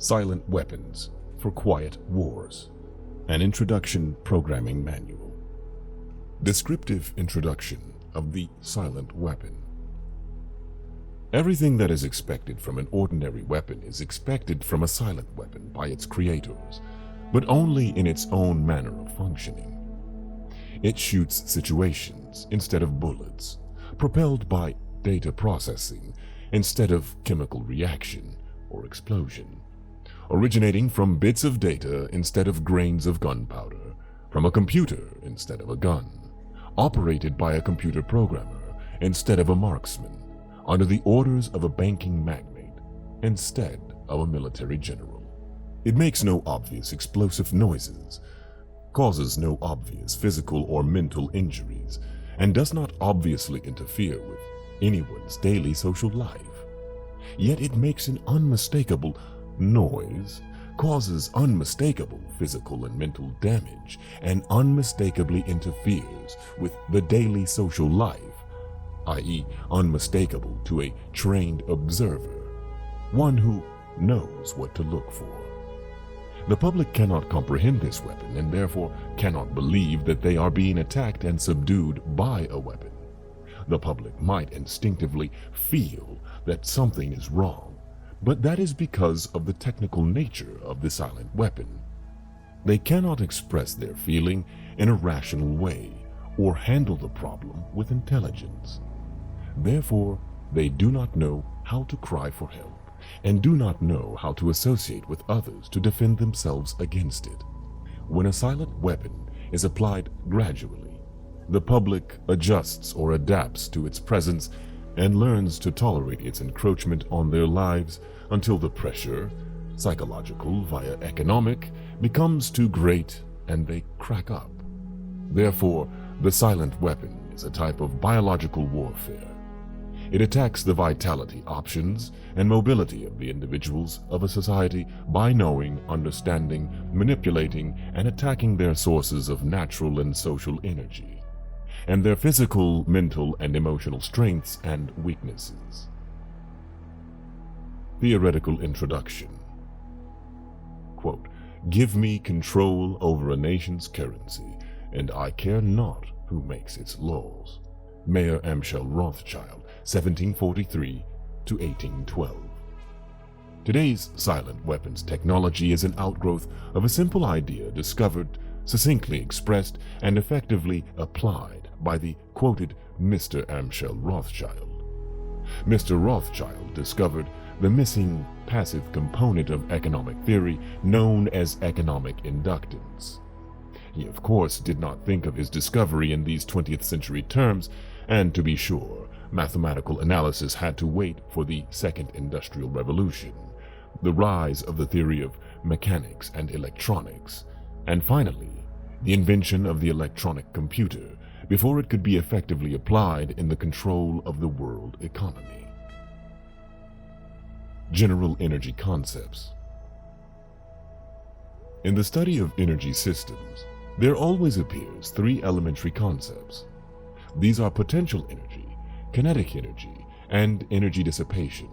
Silent Weapons for Quiet Wars, an Introduction Programming Manual. Descriptive introduction of the silent weapon. Everything that is expected from an ordinary weapon is expected from a silent weapon by its creators, but only in its own manner of functioning. It shoots situations instead of bullets, propelled by data processing instead of chemical reaction or explosion, originating from bits of data instead of grains of gunpowder, from a computer instead of a gun, operated by a computer programmer instead of a marksman, under the orders of a banking magnate instead of a military general. It makes no obvious explosive noises, causes no obvious physical or mental injuries, and does not obviously interfere with anyone's daily social life. Yet it makes an unmistakable noise, causes unmistakable physical and mental damage, and unmistakably interferes with the daily social life, i.e., unmistakable to a trained observer, one who knows what to look for. The public cannot comprehend this weapon and therefore cannot believe that they are being attacked and subdued by a weapon. The public might instinctively feel that something is wrong, but that is because of the technical nature of the silent weapon. They cannot express their feeling in a rational way or handle the problem with intelligence. Therefore, they do not know how to cry for help and do not know how to associate with others to defend themselves against it. When a silent weapon is applied gradually, the public adjusts or adapts to its presence and learns to tolerate its encroachment on their lives until the pressure, psychological via economic, becomes too great and they crack up. Therefore, the silent weapon is a type of biological warfare. It attacks the vitality, options, and mobility of the individuals of a society by knowing, understanding, manipulating, and attacking their sources of natural and social energy, and their physical, mental, and emotional strengths and weaknesses. Theoretical introduction. Quote, "Give me control over a nation's currency, and I care not who makes its laws." Mayor Amschel Rothschild, 1743 to 1812. Today's silent weapons technology is an outgrowth of a simple idea discovered, succinctly expressed, and effectively applied by the quoted Mr. Amschel Rothschild. Mr. Rothschild discovered the missing passive component of economic theory known as economic inductance. He, of course, did not think of his discovery in these 20th century terms, and to be sure, mathematical analysis had to wait for the Second Industrial Revolution, the rise of the theory of mechanics and electronics, and finally, the invention of the electronic computer before it could be effectively applied in the control of the world economy. General energy concepts. In the study of energy systems, there always appears three elementary concepts. These are potential energy, kinetic energy, and energy dissipation.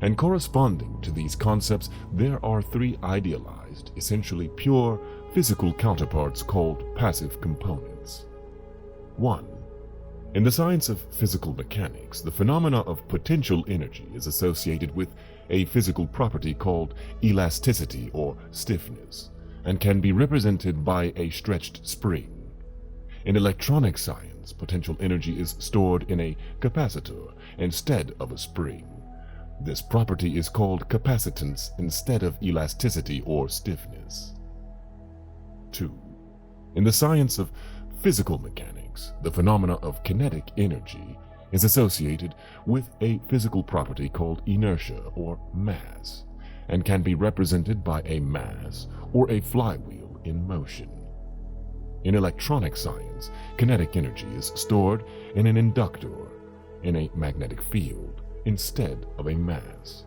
And corresponding to these concepts, there are three idealized, essentially pure, physical counterparts called passive components. 1. In the science of physical mechanics, the phenomena of potential energy is associated with a physical property called elasticity or stiffness, and can be represented by a stretched spring. In electronic science, potential energy is stored in a capacitor instead of a spring. This property is called capacitance instead of elasticity or stiffness. 2. In the science of physical mechanics, the phenomena of kinetic energy is associated with a physical property called inertia or mass, and can be represented by a mass or a flywheel in motion. In electronic science, kinetic energy is stored in an inductor, in a magnetic field, instead of a mass.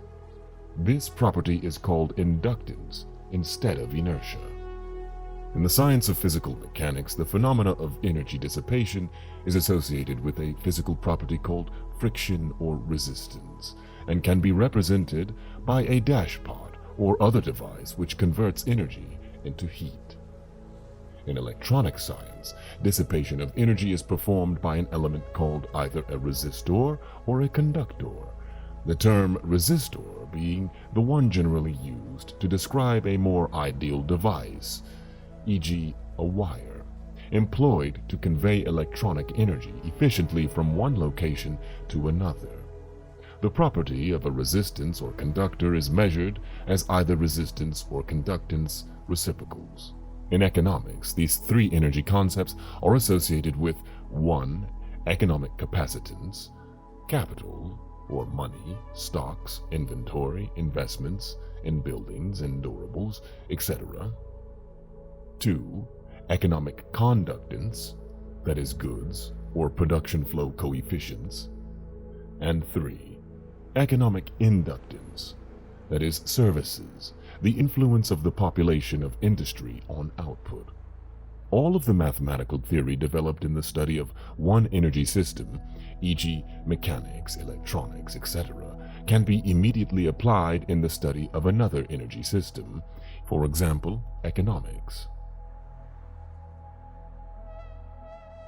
This property is called inductance instead of inertia. In the science of physical mechanics, the phenomena of energy dissipation is associated with a physical property called friction or resistance, and can be represented by a dashpot or other device which converts energy into heat. In electronic science, dissipation of energy is performed by an element called either a resistor or a conductor, the term resistor being the one generally used to describe a more ideal device, e.g., a wire, employed to convey electronic energy efficiently from one location to another. The property of a resistance or conductor is measured as either resistance or conductance reciprocals. In economics, these three energy concepts are associated with 1. Economic capacitance, capital, or money, stocks, inventory, investments in buildings and durables, etc. 2. Economic conductance, that is goods or production flow coefficients. And 3. Economic inductance, that is services, the influence of the population of industry on output. All of the mathematical theory developed in the study of one energy system, e.g., mechanics, electronics, etc., can be immediately applied in the study of another energy system, for example, economics.